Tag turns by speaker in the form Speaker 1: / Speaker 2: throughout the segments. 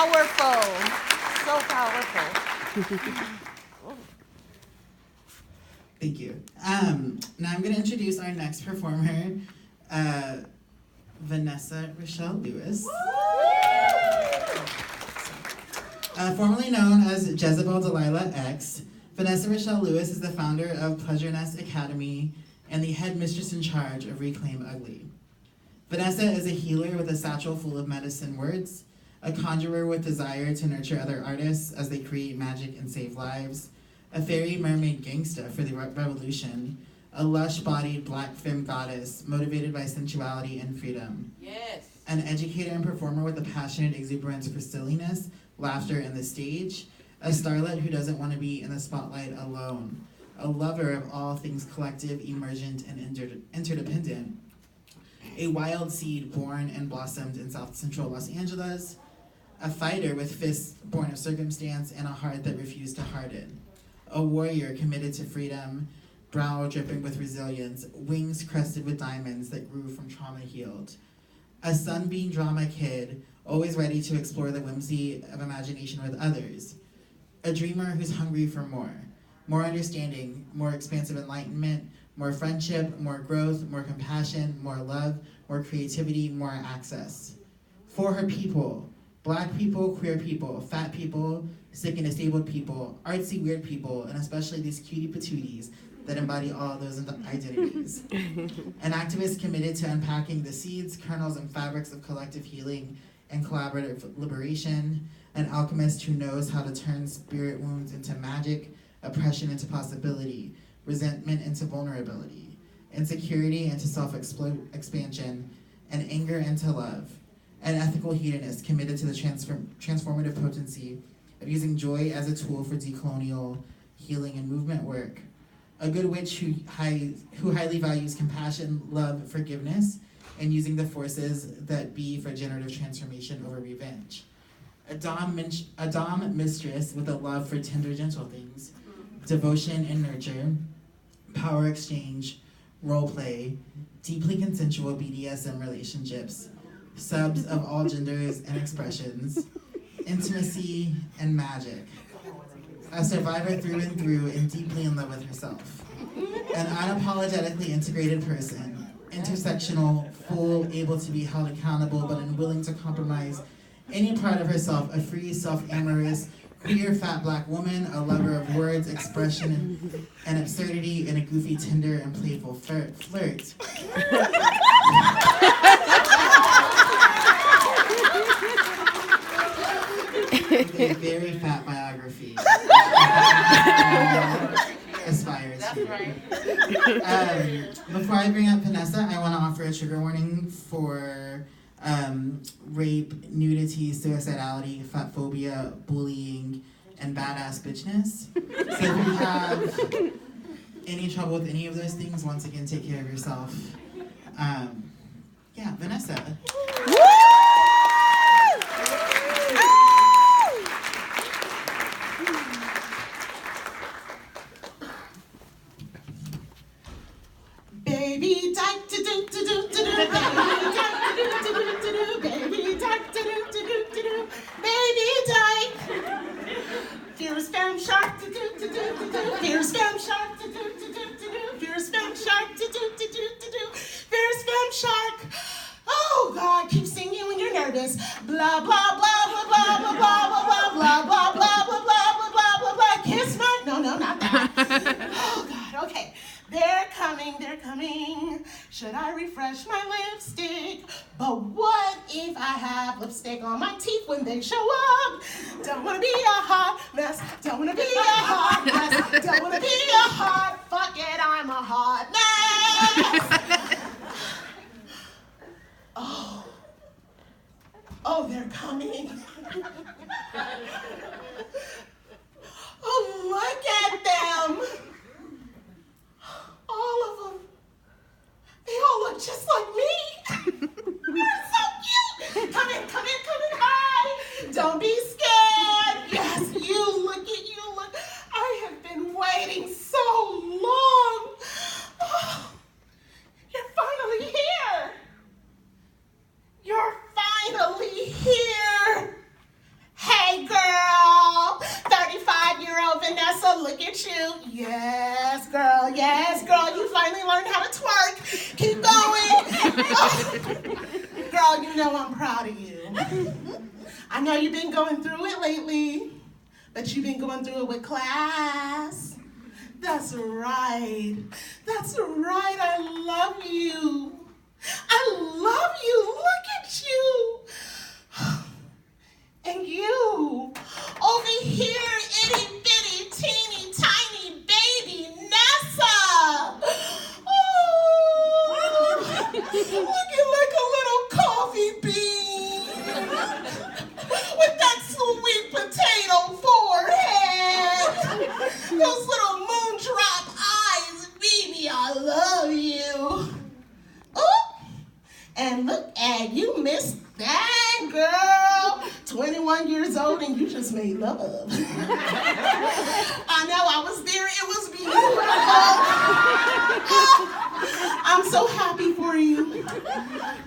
Speaker 1: powerful. So powerful.
Speaker 2: Thank you. Now I'm going to introduce our next performer, Vanessa Rochelle Lewis. Formerly known as Jezebel Delilah X, Vanessa Rochelle Lewis is the founder of Pleasure Nest Academy and the head mistress in charge of Reclaim Ugly. Vanessa is a healer with a satchel full of medicine words, a conjurer with desire to nurture other artists as they create magic and save lives, a fairy mermaid gangsta for the revolution, a lush-bodied black femme goddess motivated by sensuality and freedom.
Speaker 1: Yes.
Speaker 2: An educator and performer with a passionate exuberance for silliness, laughter, and the stage, a starlet who doesn't want to be in the spotlight alone, a lover of all things collective, emergent, and interdependent, a wild seed born and blossomed in South Central Los Angeles, a fighter with fists born of circumstance and a heart that refused to harden, a warrior committed to freedom, brow dripping with resilience, wings crested with diamonds that grew from trauma healed, a sunbeam drama kid, always ready to explore the whimsy of imagination with others, a dreamer who's hungry for more understanding, more expansive enlightenment, more friendship, more growth, more compassion, more love, more creativity, more access. For her people, Black people, queer people, fat people, sick and disabled people, artsy weird people, and especially these cutie patooties that embody all of those identities. An activist committed to unpacking the seeds, kernels, and fabrics of collective healing and collaborative liberation. An alchemist who knows how to turn spirit wounds into magic, oppression into possibility, resentment into vulnerability, insecurity into self-expansion, and anger into love. An ethical hedonist committed to the transformative potency of using joy as a tool for decolonial healing and movement work. A good witch who highly values compassion, love, forgiveness, and using the forces that be for generative transformation over revenge. A dom mistress with a love for tender, gentle things, devotion and nurture, power exchange, role play, deeply consensual BDSM relationships, subs of all genders and expressions, intimacy, and magic. A survivor through and through and deeply in love with herself. An unapologetically integrated person, intersectional, full, able to be held accountable but unwilling to compromise any part of herself, a free, self-amorous, queer, fat black woman, a lover of words, expression, and absurdity, and a goofy, tender, and playful flirt. A very fat biography. Aspires
Speaker 1: That's
Speaker 2: here.
Speaker 1: right.
Speaker 2: Before I bring up Vanessa, I want to offer a trigger warning for rape, nudity, suicidality, fat phobia, bullying, and badass bitchness. So if you have any trouble with any of those things, once again, take care of yourself. Yeah, Vanessa.
Speaker 3: Baby dyke to do to do to do, baby dyke to do to do to do, baby dyke. Fierce femme shark to do to do to do, fierce femme shark to do to do to do, fierce femme shark to do to do to do, fierce femme shark. Oh God, keep singing when you're nervous. Blah blah blah blah blah blah blah blah blah blah blah blah blah blah blah blah blah. Kiss my no, not that. Oh God, okay. They're coming. Should I refresh my lipstick? But what if I have lipstick on my teeth when they show up? Don't wanna be a hot mess. Don't wanna be a hot mess. Don't wanna be a hot, fuck it, I'm a hot mess. Oh, they're coming. Oh, look at them. All of them. They all look just like me. They're so cute. Come in. Hi. Don't be scared. Yes, you look. I have been waiting so long. Oh, you're finally here. You're finally here. at you. Yes, girl. Yes, girl. You finally learned how to twerk. Keep going. Girl, you know I'm proud of you. I know you've been going through it lately, but you've been going through it with class. That's right. That's right. I love you. I love you. Look at you. And you, over here, itty bitty, teeny tiny baby Nessa. Oh, looking like a little coffee bean with that sweet potato forehead, those little moondrop eyes, baby. I love you. Oh, and look at you, Miss That girl. 21 years old and you just made love. I know, I was there. It was beautiful. I'm so happy for you.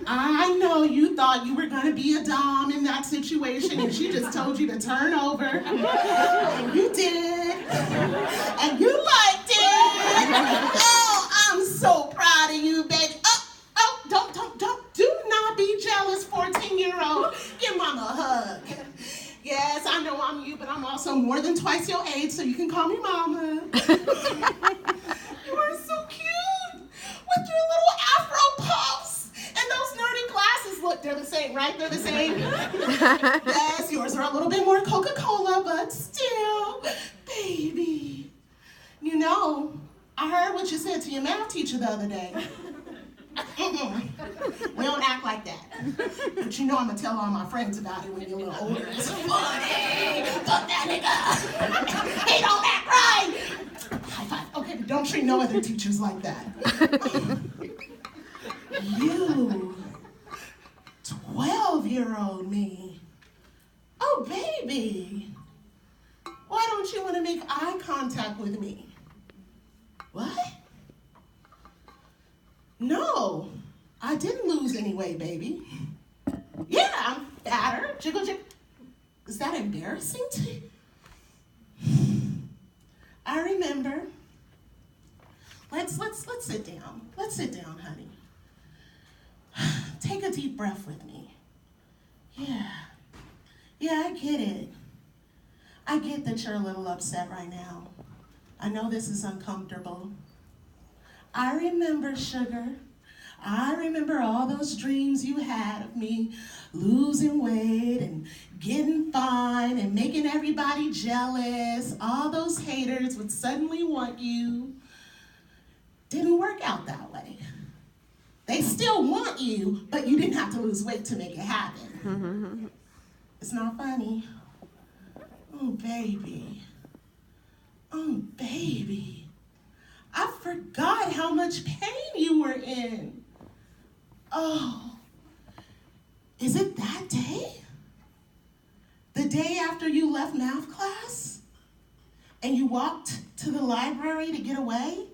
Speaker 3: I know you thought you were going to be a dom in that situation and she just told you to turn over. And you did. And you liked it. Oh, I'm so proud of you, baby. Do not be jealous, 14-year-old. Give mama a hug. Yes, I know I'm you, but I'm also more than twice your age, so you can call me mama. You are so cute with your little afro puffs and those nerdy glasses. Look, they're the same, right? They're the same. Yes, yours are a little bit more Coca-Cola, but still, baby. You know, I heard what you said to your math teacher the other day. We don't act like that. But you know I'm going to tell all my friends about it when you're a little older. It's funny. Fuck that nigga. He don't act right. High five. Okay, but don't treat no other teachers like that. You, 12-year-old me. Oh, baby. Why don't you want to make eye contact with me? What? No, I didn't lose any weight, baby. Yeah, I'm fatter. Jiggle, jiggle. Is that embarrassing to you? I remember. Let's sit down. Let's sit down, honey. Take a deep breath with me. Yeah, I get it. I get that you're a little upset right now. I know this is uncomfortable. I remember, sugar. I remember all those dreams you had of me losing weight and getting fine and making everybody jealous. All those haters would suddenly want you. Didn't work out that way. They still want you, but you didn't have to lose weight to make it happen. It's not funny. Oh, baby. Oh, baby. I forgot how much pain you were in. Oh, is it that day? The day after you left math class? And you walked to the library to get away?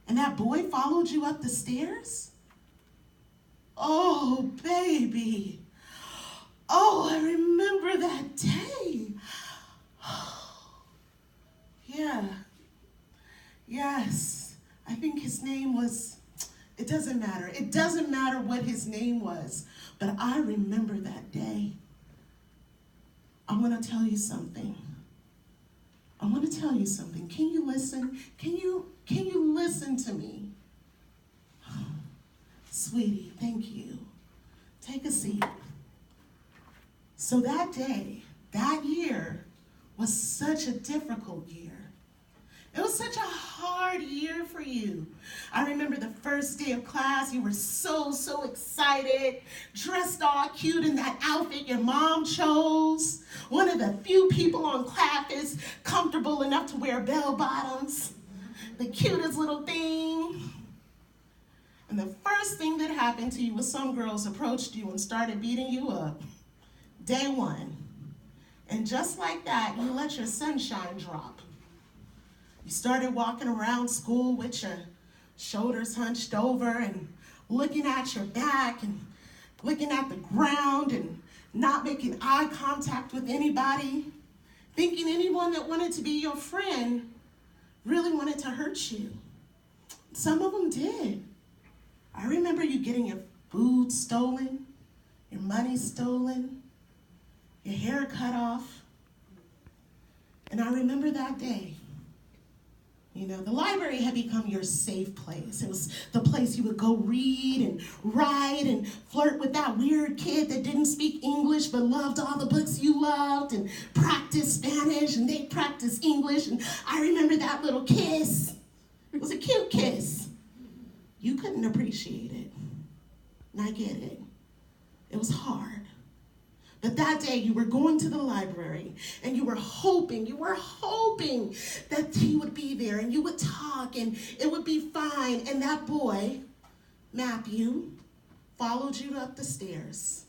Speaker 3: And that boy followed you up the stairs? Oh, baby. Oh, I remember that day. Yeah. Yes, I think his name was, it doesn't matter. It doesn't matter what his name was, but I remember that day. I want to tell you something. Can you listen? Can you listen to me? Sweetie, thank you. Take a seat. So that day, that year, was such a difficult year. It was such a hard year for you. I remember the first day of class, you were so excited, dressed all cute in that outfit your mom chose. One of the few people on campus comfortable enough to wear bell bottoms. The cutest little thing. And the first thing that happened to you was some girls approached you and started beating you up. Day one. And just like that, you let your sunshine drop. You started walking around school with your shoulders hunched over and looking at your back and looking at the ground and not making eye contact with anybody, thinking anyone that wanted to be your friend really wanted to hurt you. Some of them did. I remember you getting your food stolen, your money stolen, your hair cut off. And I remember that day. You know, the library had become your safe place. It was the place you would go read and write and flirt with that weird kid that didn't speak English but loved all the books you loved and practiced Spanish and they practiced English. And I remember that little kiss. It was a cute kiss. You couldn't appreciate it. And I get it. It was hard. But that day you were going to the library and you were hoping that he would be there and you would talk and it would be fine. And that boy, Matthew, followed you up the stairs.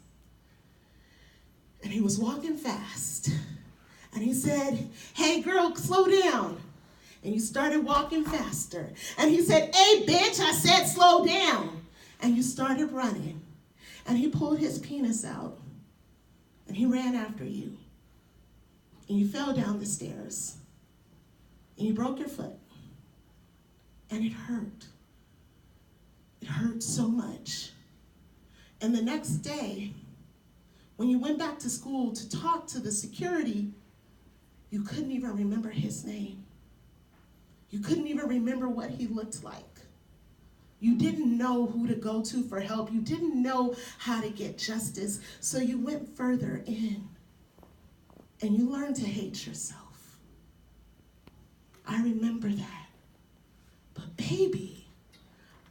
Speaker 3: And he was walking fast. And he said, "Hey girl, slow down." And you started walking faster. And he said, "Hey bitch, I said slow down." And you started running. And he pulled his penis out. And he ran after you. And you fell down the stairs. And you broke your foot. And it hurt. It hurt so much. And the next day, when you went back to school to talk to the security, you couldn't even remember his name. You couldn't even remember what he looked like. You didn't know who to go to for help. You didn't know how to get justice. So you went further in and you learned to hate yourself. I remember that. But baby,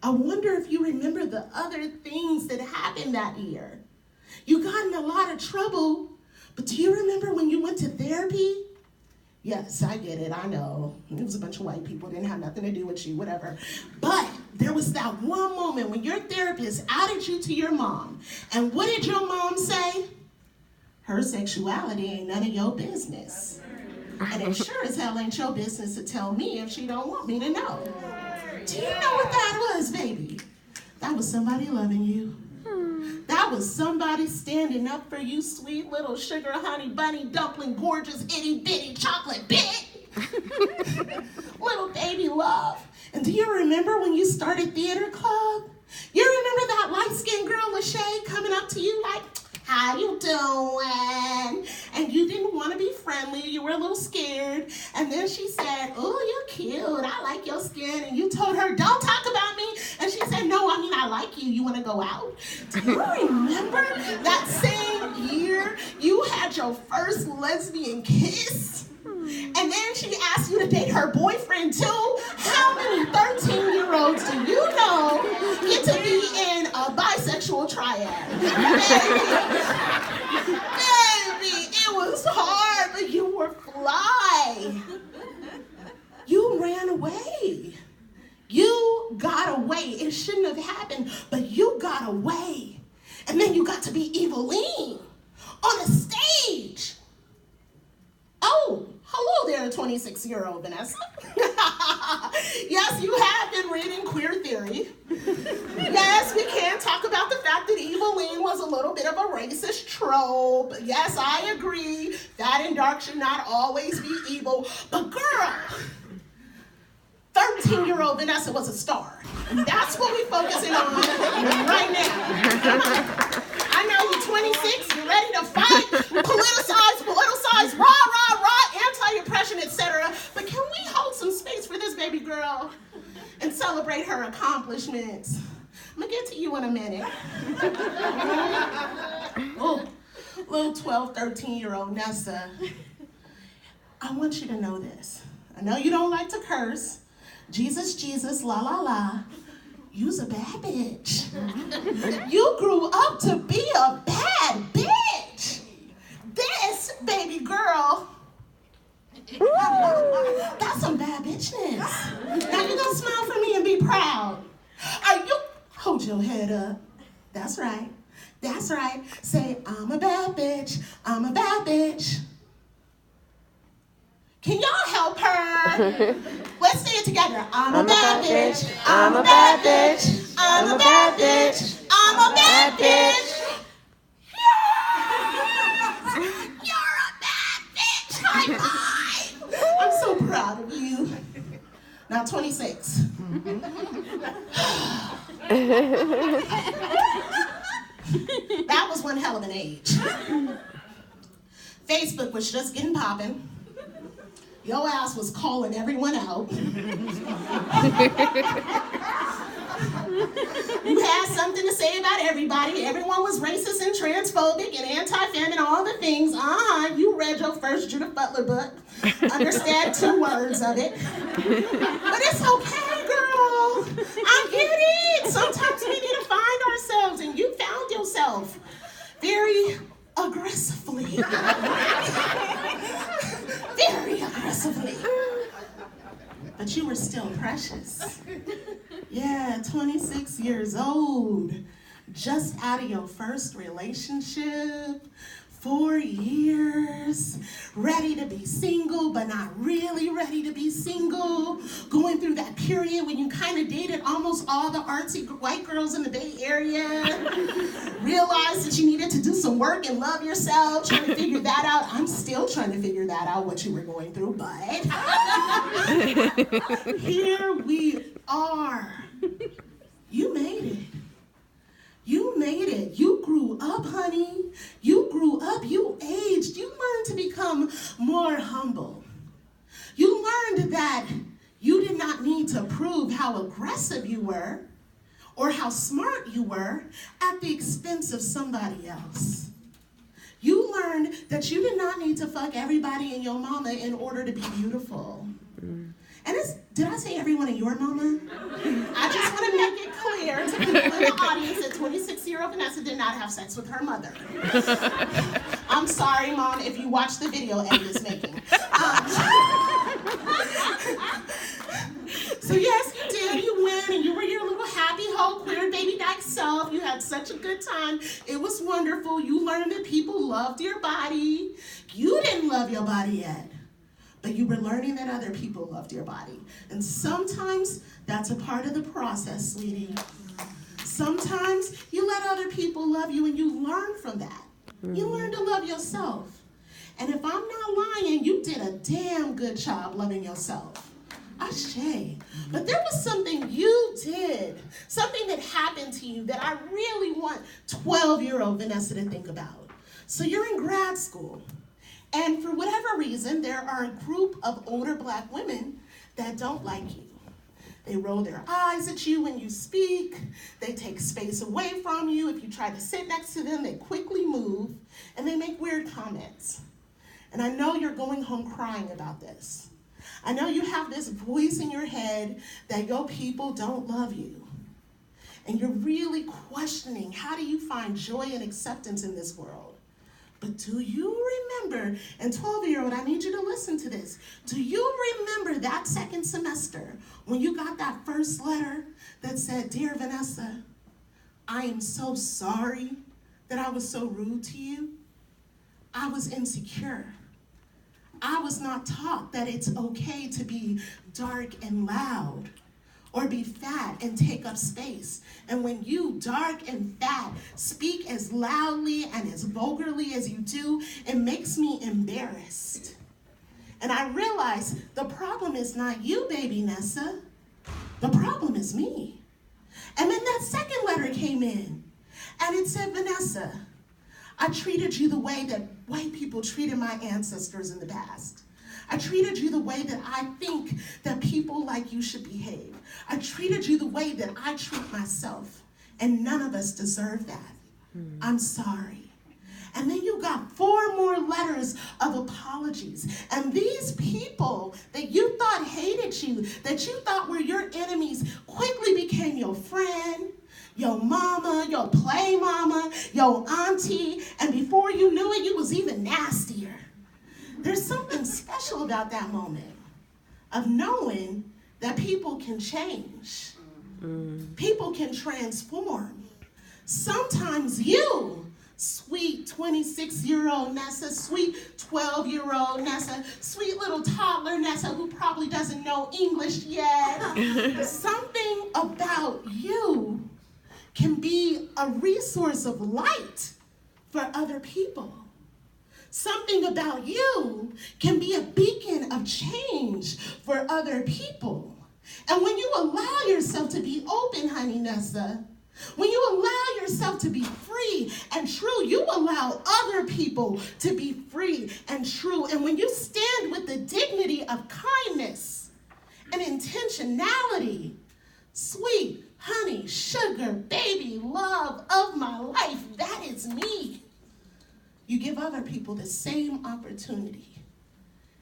Speaker 3: I wonder if you remember the other things that happened that year. You got in a lot of trouble, but do you remember when you went to therapy? Yes, I get it, I know. It was a bunch of white people, didn't have nothing to do with you, whatever. But there was that one moment when your therapist outed you to your mom. And what did your mom say? Her sexuality ain't none of your business. And it sure as hell ain't your business to tell me if she don't want me to know. Do you know what that was, baby? That was somebody loving you. That was somebody standing up for you, sweet little sugar honey bunny dumpling gorgeous itty bitty chocolate bit. Little baby love. And do you remember when you started theater club? You remember that light-skinned girl, Lachey, coming up to you like, "How you doing?" And you didn't want to be friendly. You were a little scared. And then she said, "Oh, you're cute. I like your skin." And you told her, "Don't talk about me." And she said, "No, I mean, I like you. You want to go out?" Do you remember that same year you had your first lesbian kiss? And then she asked you to date her boyfriend too? How many 13-year-olds do you know get to be in a bisexual triad? Baby, it was hard, but you were fly. You ran away. You got away. It shouldn't have happened, but you got away. And then you got to be Eveline on a stage. Oh, hello there, 26-year-old Vanessa. Yes, you have been reading queer theory. Yes, we can talk about the fact that Eveline was a little bit of a racist trope. Yes, I agree. Fat and dark should not always be evil. But girl, 13-year-old Vanessa was a star. And that's what we're focusing on right now. Come on. I know you're 26, you're ready to fight, politicize, rah, anti-oppression, etc. But can we hold some space for this baby girl and celebrate her accomplishments? I'm gonna get to you in a minute. Oh, little 12, 13-year-old Nessa, I want you to know this. I know you don't like to curse. Jesus, la, la, la. You's a bad bitch. You grew up to be a bad bitch. This baby girl, that's some bad bitchness. Now you gonna smile for me and be proud. Are you, hold your head up. That's right. That's right. Say, "I'm a bad bitch. I'm a bad bitch." Can y'all help her? Let's say it together. I'm a bad bitch. I'm a bad bitch. I'm a bad bitch. I'm a bad bitch. Yes! You're a bad bitch. High five. I'm so proud of you. Now 26. That was one hell of an age. Facebook was just getting popping. Your ass was calling everyone out. You had something to say about everybody. Everyone was racist and transphobic and anti-fem and all the things. You read your first Judith Butler book. Understand 2 words of it. But it's okay, girl. I get it. Sometimes we need to find ourselves, and you found yourself very aggressively. Very aggressively. But you were still precious. Yeah, 26 years old. Just out of your first relationship. 4 years. Ready to be single, but not really ready to be single. Going through that period when you kind of dated almost all the artsy white girls in the Bay Area. Realized that you needed to do some work and love yourself. Trying to figure that out. I'm still trying to figure that out, what you were going through, but here we are. You made it. You made it. You grew up, honey. You grew up. You aged. You learned to become more humble. You learned that you did not need to prove how aggressive you were or how smart you were at the expense of somebody else. You learned that you did not need to fuck everybody and your mama in order to be beautiful. And did I say everyone in your mama? I just want to make it clear to people in the audience that 26-year-old Vanessa did not have sex with her mother. I'm sorry, Mom, if you watch the video Eddie is making. So yes, you did. You went and you were your little happy whole queer baby dyke self. You had such a good time. It was wonderful. You learned that people loved your body. You didn't love your body yet. But you were learning that other people loved your body. And sometimes that's a part of the process, sweetie. Sometimes you let other people love you and you learn from that. You learn to love yourself. And if I'm not lying, you did a damn good job loving yourself. Ashe. But there was something you did, something that happened to you that I really want 12-year-old Vanessa to think about. So you're in grad school. And for whatever reason, there are a group of older Black women that don't like you. They roll their eyes at you when you speak. They take space away from you. If you try to sit next to them, they quickly move, and they make weird comments. And I know you're going home crying about this. I know you have this voice in your head that your people don't love you. And you're really questioning, how do you find joy and acceptance in this world? But do you remember, and 12-year-old, I need you to listen to this. Do you remember that second semester when you got that first letter that said, "Dear Vanessa, I am so sorry that I was so rude to you. I was insecure. I was not taught that it's okay to be dark and loud or be fat and take up space. And when you, dark and fat, speak as loudly and as vulgarly as you do, it makes me embarrassed." And I realized the problem is not you, baby Nessa. The problem is me. And then that second letter came in, and it said, "Vanessa, I treated you the way that white people treated my ancestors in the past. I treated you the way that I think that people like you should behave. I treated you the way that I treat myself, and none of us deserve that. I'm sorry." And then you got 4 more letters of apologies. And these people that you thought hated you, that you thought were your enemies, quickly became your friend, your mama, your play mama, your auntie, and before you knew it, you was even nastier. There's something special about that moment of knowing that people can change. People can transform. Sometimes you, sweet 26-year-old Nessa, sweet 12-year-old Nessa, sweet little toddler Nessa who probably doesn't know English yet, something about you can be a resource of light for other people. Something about you can be a beacon of change for other people. And when you allow yourself to be open, honey Nessa, when you allow yourself to be free and true, you allow other people to be free and true. And when you stand with the dignity of kindness and intentionality, sweet, honey, sugar, baby, love of my life, that is me. You give other people the same opportunity.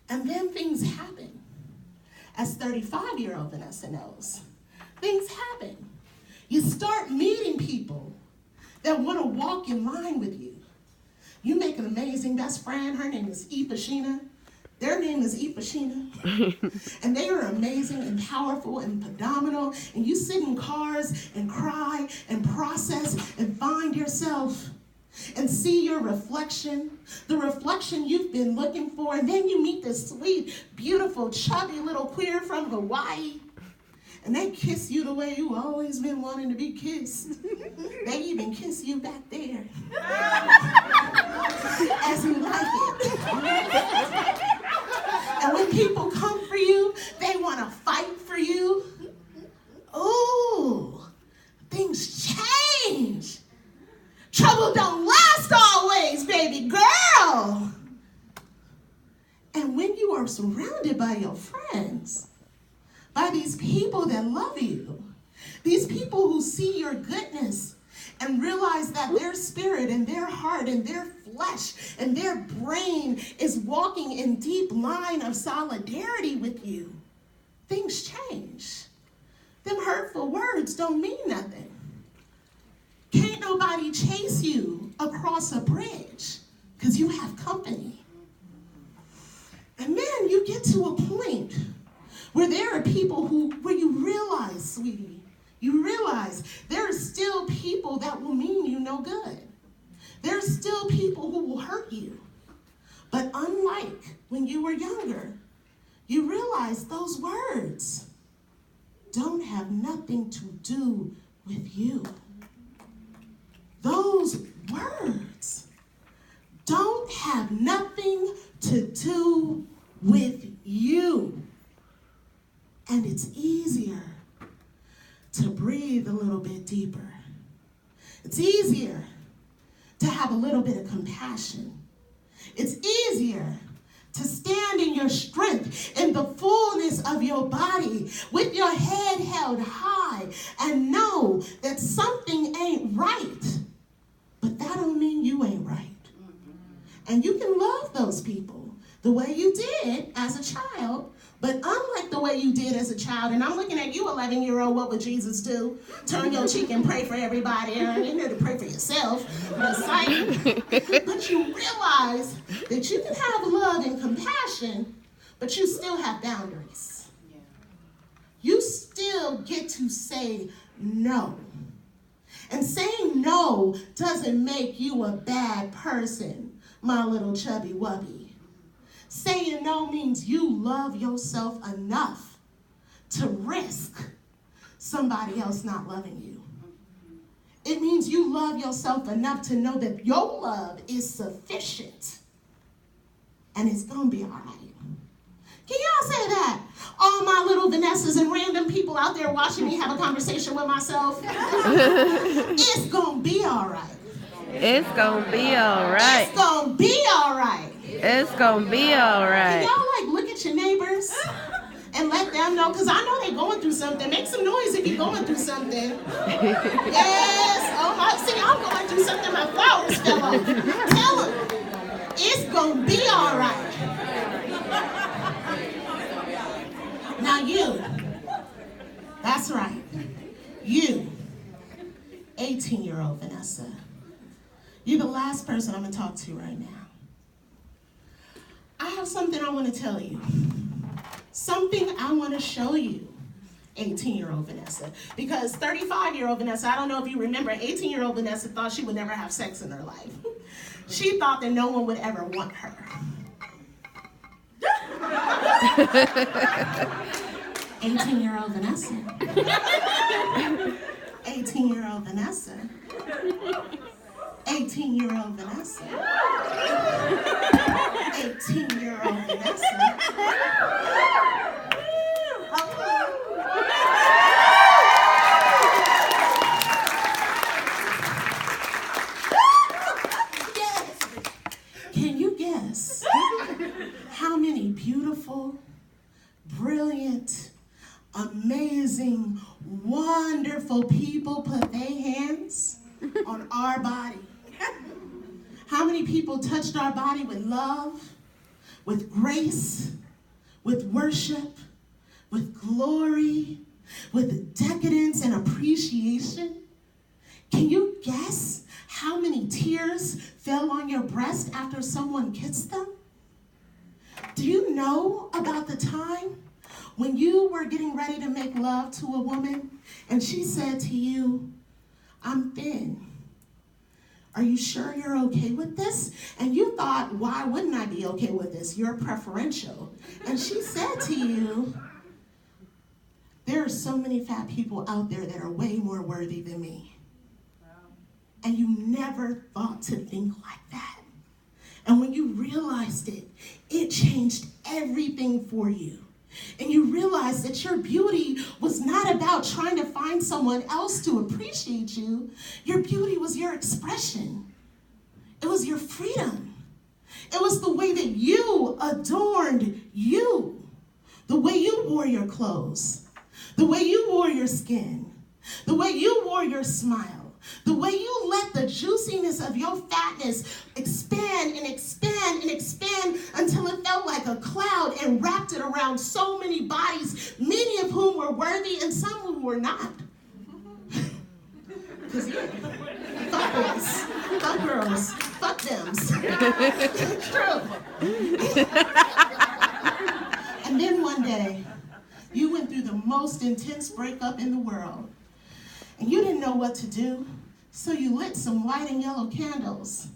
Speaker 3: And then things happen. As 35-year-old Vanessa knows, things happen. You start meeting people that want to walk in line with you. You make an amazing best friend. Her name is Ipashina. Their name is Ipashina. And they are amazing and powerful and phenomenal. And you sit in cars and cry and process and find yourself and see your reflection, the reflection you've been looking for. And then you meet this sweet, beautiful, chubby little queer from Hawaii. And they kiss you the way you always been wanting to be kissed. They even kiss you back there. As you like it. And when people come for you, they want to fight for you. Ooh, things change. Trouble don't last always, baby girl. And when you are surrounded by your friends, by these people that love you, these people who see your goodness and realize that their spirit and their heart and their flesh and their brain is walking in deep line of solidarity with you, things change. Them hurtful words don't mean nothing. Can't nobody chase you across a bridge because you have company. And then you get to a point where there are people where you realize, sweetie, you realize there are still people that will mean you no good. There are still people who will hurt you. But unlike when you were younger, you realize those words don't have nothing to do with you. Those words don't have nothing to do with you. And it's easier to breathe a little bit deeper. It's easier to have a little bit of compassion. It's easier to stand in your strength, in the fullness of your body, with your head held high, and know that something ain't right. But that don't mean you ain't right. And you can love those people the way you did as a child, but unlike the way you did as a child, and I'm looking at you, 11-year-old, what would Jesus do? Turn your cheek and pray for everybody, and you know to pray for yourself. But you realize that you can have love and compassion, but you still have boundaries. You still get to say no. And saying no doesn't make you a bad person, my little chubby wubby. Saying no means you love yourself enough to risk somebody else not loving you. It means you love yourself enough to know that your love is sufficient and it's gonna be all right. Can y'all say that? All my little Vanessas and random people out there watching me have a conversation with myself. It's gonna be all right.
Speaker 1: It's gonna be all right.
Speaker 3: It's gonna be all right.
Speaker 1: It's gonna be all right.
Speaker 3: Can y'all look at your neighbors and let them know? Because I know they're going through something. Make some noise if you're going through something. Yes. Oh my, see, I'm going through something. My flowers fell off. Tell them it's gonna be all right. Now you, that's right. You, 18-year-old Vanessa. You're the last person I'm gonna talk to right now. I have something I want to tell you. Something I want to show you, 18-year-old Vanessa. Because 35-year-old Vanessa, I don't know if you remember, 18-year-old Vanessa thought she would never have sex in her life. She thought that no one would ever want her. 18-year-old Vanessa. 18-year-old Vanessa. 18-year-old Vanessa. 18-year-old Vanessa. Can you guess how many beautiful, brilliant, amazing, wonderful people put their hands on our body? How many people touched our body with love, with grace, with worship, with glory, with decadence and appreciation? Can you guess how many tears fell on your breast after someone kissed them? Do you know about the time when you were getting ready to make love to a woman and she said to you, "I'm thin. Are you sure you're okay with this?" And you thought, why wouldn't I be okay with this? You're preferential. And she said to you, "There are so many fat people out there that are way more worthy than me." And you never thought to think like that. And when you realized it, it changed everything for you. And you realized that your beauty was not about trying to find someone else to appreciate you. Your beauty was your expression. It was your freedom. It was the way that you adorned you. The way you wore your clothes. The way you wore your skin. The way you wore your smile. The way you let the juiciness of your fatness expand and expand and expand until it felt like a cloud and wrapped it around so many bodies, many of whom were worthy and some who were not. Because fuck boys, fuck girls, fuck thems. It's true. And then one day, you went through the most intense breakup in the world. And you didn't know what to do, so you lit some white and yellow candles.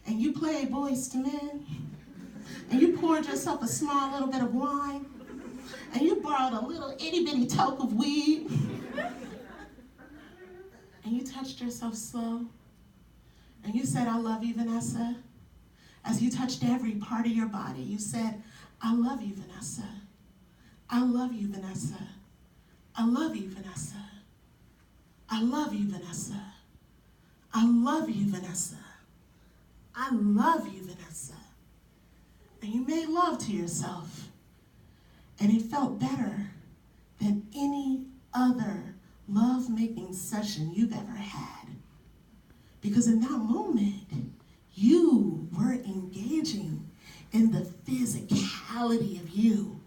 Speaker 3: And you played Boys to Men. And you poured yourself a small little bit of wine. And you borrowed a little itty bitty toke of weed. And you touched yourself slow. And you said, "I love you, Vanessa." As you touched every part of your body, you said, "I love you, Vanessa. I love you, Vanessa. I love you, Vanessa. I love you, Vanessa. I love you, Vanessa. I love you, Vanessa." And you made love to yourself. And it felt better than any other love-making session you've ever had. Because in that moment, you were engaging in the physicality of you,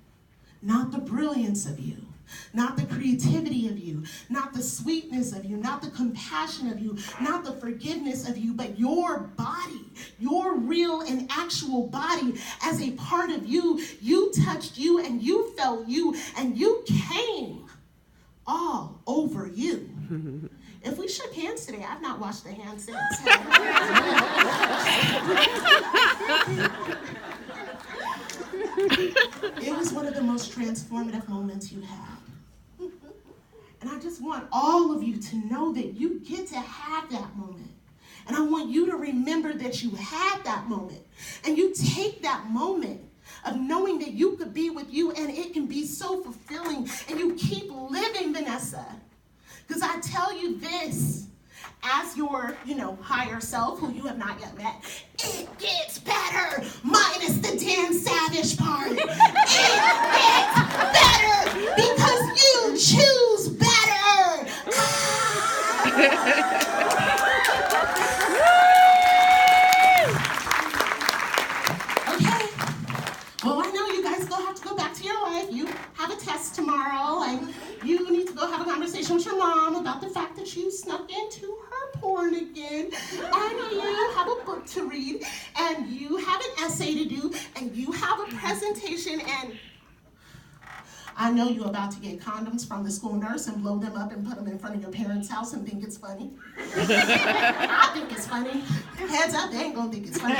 Speaker 3: not the brilliance of you. Not the creativity of you, not the sweetness of you, not the compassion of you, not the forgiveness of you, but your body, your real and actual body as a part of you. You touched you and you felt you and you came all over you. If we shook hands today, I've not washed the hands since. It was one of the most transformative moments you had. And I just want all of you to know that you get to have that moment. And I want you to remember that you had that moment. And you take that moment of knowing that you could be with you and it can be so fulfilling. And you keep living, Vanessa. Because I tell you this, as your, higher self, who you have not yet met, it gets better, minus the Dan Savage part. It gets better because you choose better. Okay. Well, I know you guys have to go back to your life. You have a test tomorrow, and you need to go have a conversation with your mom about the fact that you snuck into her porn again, and you have a book to read, and you have an essay to do, and you have a presentation, and I know you're about to get condoms from the school nurse and blow them up and put them in front of your parents' house and think it's funny. I think it's funny. Heads up, they ain't gonna think it's funny.